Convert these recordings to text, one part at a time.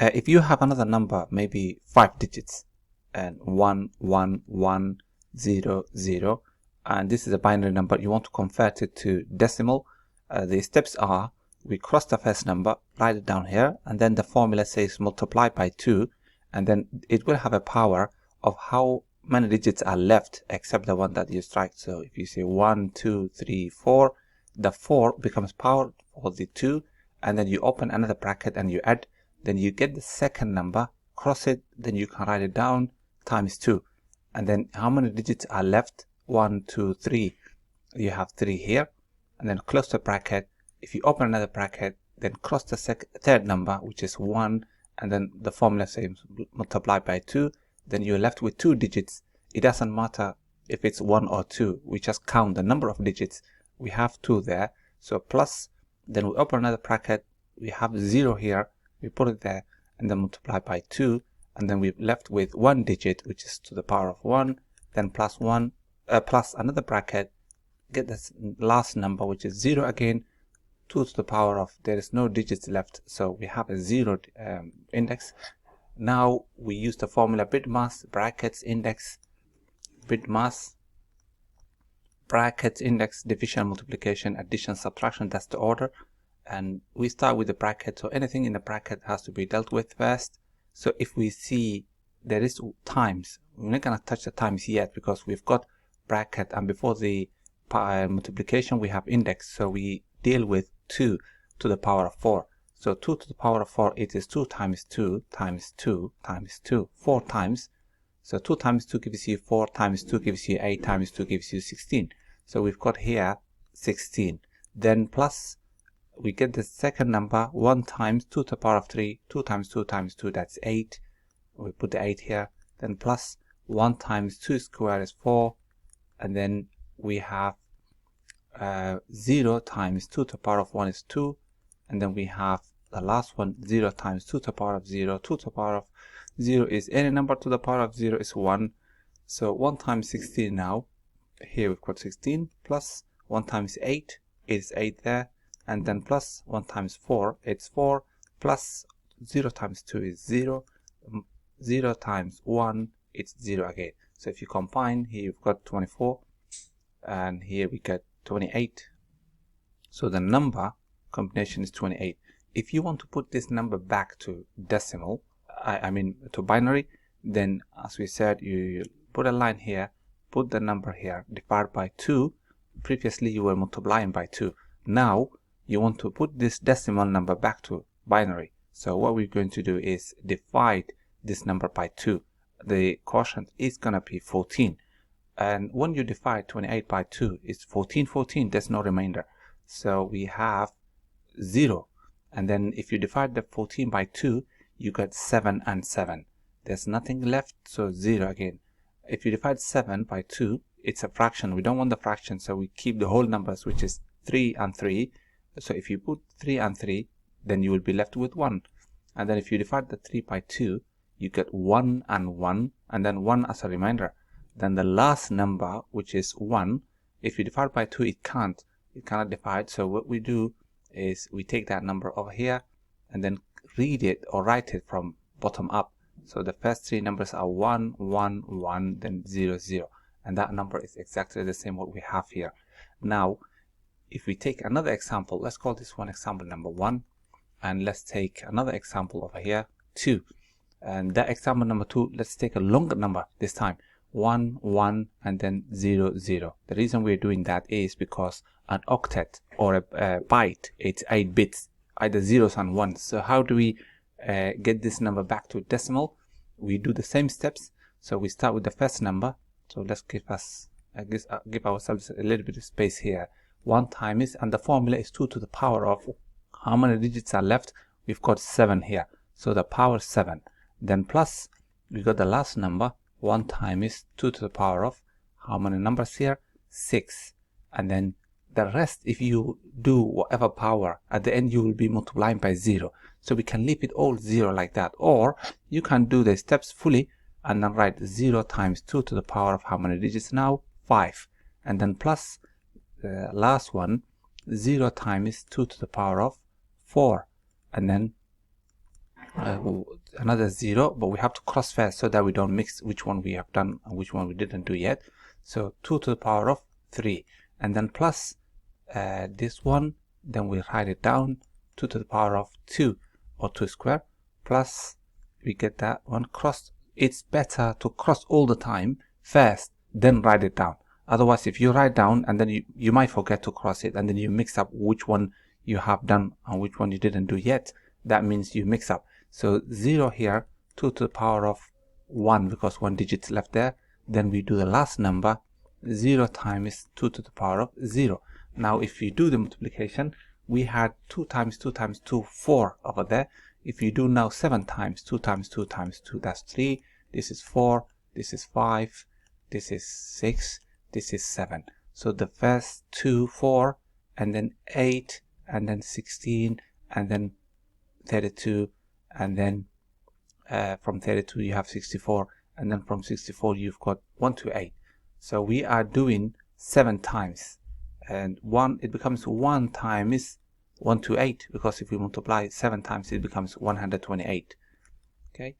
If you have another number, maybe 5 digits, and 1 1 1 0 0, and this is a binary number, you want to convert it to decimal, the steps are: we cross the first number, write it down here, and then the formula says multiply by 2, and then it will have a power of how many digits are left except the one that you strike. So if you say 1 2 3 4, the 4 becomes power for the 2, and then you open another bracket and you add, then you get the second number, cross it, then you can write it down, times 2, and then how many digits are left? 1 2 3, you have 3 here, and then close the bracket. If you open another bracket, then cross the third number, which is 1, and then the formula says multiply by 2, then you're left with 2 digits. It doesn't matter if it's 1 or 2, we just count the number of digits. We have 2 there, so plus, then we open another bracket, we have 0 here, we put it there, and then multiply by 2, and then we're left with 1 digit, which is to the power of 1, then plus 1, plus another bracket, get this last number, which is 0 again, 2 to the power of, there is no digits left, so we have a 0 index. Now we use the formula bit mass brackets index, bit mass brackets index, division, multiplication, addition, subtraction, that's the order, and we start with the bracket, so anything in the bracket has to be dealt with first. So if we see there is times, we're not going to touch the times yet because we've got bracket, and before the multiplication we have index, so we deal with 2 to the power of 4. So 2 to the power of 4, it is 2 times 2 times 2 times 2, 4 times. So 2 times 2 gives you 4, times 2 gives you 8, times 2 gives you 16. So we've got here 16. Then plus, we get the second number, 1 times 2 to the power of 3, 2 times 2 times 2, that's 8. We put the 8 here. Then plus 1 times 2 squared is 4. And then we have 0 times 2 to the power of 1 is 2. And then we have the last one, 0 times 2 to the power of 0. 2 to the power of 0 is any number to the power of 0 is 1. So 1 times 16 now. Here we've got 16 plus 1 times 8 is 8 there. And then plus 1 times 4, it's 4, plus 0 times 2 is 0, 0 times 1, it's 0 again. So if you combine, here you've got 24, and here we get 28. So the number combination is 28. If you want to put this number back to decimal, I mean to binary, then as we said, you put a line here, put the number here, divide by 2. Previously you were multiplying by 2. Now you want to put this decimal number back to binary. So what we're going to do is divide this number by 2. The quotient is going to be 14. And when you divide 28 by 2, it's 14, 14. There's no remainder. So we have 0. And then if you divide the 14 by 2, you get 7 and 7. There's nothing left, so 0 again. If you divide 7 by 2, it's a fraction. We don't want the fraction, so we keep the whole numbers, which is 3 and 3. So if you put 3 and 3, then you will be left with 1. And then if you divide the 3 by 2, you get 1 and 1, and then 1 as a remainder. Then the last number, which is 1, if you divide by 2, it cannot divide. So what we do is we take that number over here and then read it or write it from bottom up. So the first 3 numbers are 1 1 1, then 0 0, and that number is exactly the same what we have here. Now if we take another example, let's call this one example number 1, and let's take another example over here, 2. And that example number 2, let's take a longer number this time, 1 1 and then 0 0. The reason we're doing that is because an octet or a byte, it's 8 bits, either zeros and ones. So how do we get this number back to decimal? We do the same steps. So we start with the first number. So let's give ourselves a little bit of space here. 1 times, and the formula is 2 to the power of, how many digits are left? We've got 7 here, so the power 7. Then plus, we got the last number, 1 times 2 to the power of, how many numbers here? 6. And then the rest, if you do whatever power, at the end you will be multiplying by 0. So we can leave it all 0 like that, or you can do the steps fully and then write 0 times 2 to the power of how many digits now? 5. And then plus the last one, 0 times 2 to the power of 4, and then another 0, but we have to cross first so that we don't mix which one we have done and which one we didn't do yet. So 2 to the power of 3, and then plus this one, then we write it down, 2 to the power of 2, or 2 square, plus we get that one crossed. It's better to cross all the time first, then write it down. Otherwise, if you write down and then you might forget to cross it, and then you mix up which one you have done and which one you didn't do yet, that means you mix up. So 0 here, 2 to the power of 1, because 1 digit left there. Then we do the last number, 0 times 2 to the power of 0. Now if you do the multiplication, we had 2 times 2 times 2, 4 over there. If you do now 7 times 2 times 2 times 2, that's 3. This is 4, this is 5, this is 6, this is 7. So the first 2, 4, and then 8, and then 16, and then 32, and then from 32 you have 64, and then from 64 you've got 1 to 8. So we are doing 7 times, and it becomes 1 times 1 to 8, because if we multiply 7 times it becomes 128. Okay,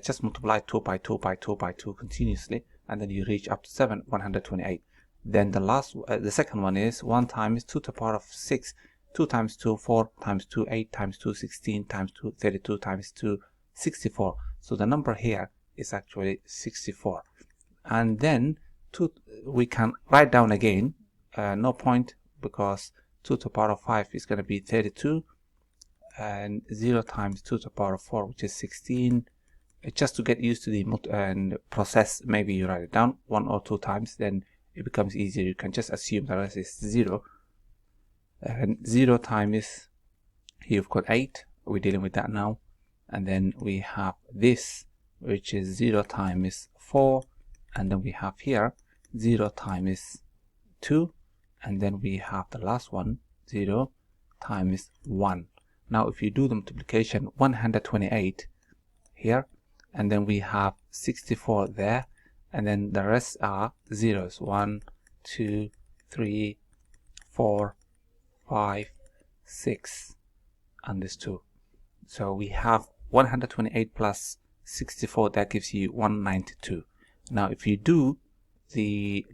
just multiply 2 by 2 by 2 by 2 continuously, and then you reach up to 128. Then the second one is 1 times 2 to the power of 6, 2 times 2, 4, times 2, 8, times 2, 16, times 2, 32, times 2, 64. So the number here is actually 64. And then we can write down again, no point, because 2 to the power of 5 is going to be 32, and 0 times 2 to the power of 4, which is 16. Just to get used to the process, maybe you write it down 1 or 2 times, then it becomes easier. You can just assume the rest is 0. And 0 times, you've got 8, we're dealing with that now. And then we have this, which is 0 times 4, and then we have here 0 times 2, and then we have the last one, 0 times 1. Now if you do the multiplication, 128 here, and then we have 64 there, and then the rest are zeros, 1, 2, 3, 4, 5, 6, and this 2. So we have 128 plus 64, that gives you 192. Now if you do the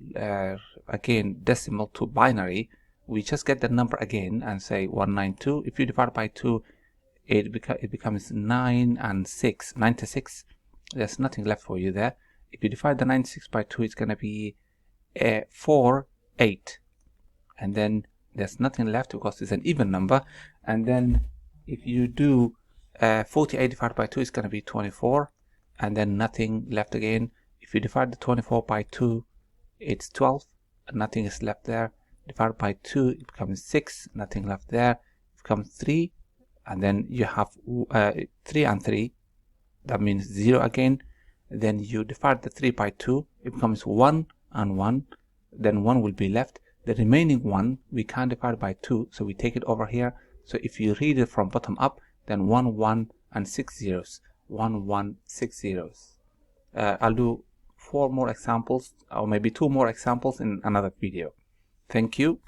again decimal to binary, we just get the number again and say 192. If you divide by 2, it becomes 9 and 6, 96. There's nothing left for you there. If you divide the 96 by 2, it's going to be 4, 8, and then there's nothing left because it's an even number. And then if you do 48 divided by 2, it's going to be 24, and then nothing left again. If you divide the 24 by 2, it's 12, and nothing is left there. Divided by 2, it becomes 6, nothing left there. It becomes 3, and then you have 3 and 3, that means 0 again. Then you divide the 3 by 2, it becomes 1 and 1, then 1 will be left. The remaining 1 we can't divide by 2, so we take it over here. So if you read it from bottom up, then 1, 1 and 6 zeros, 1, 1, 6 zeros. I'll do 4 more examples, or maybe 2 more examples in another video. Thank you.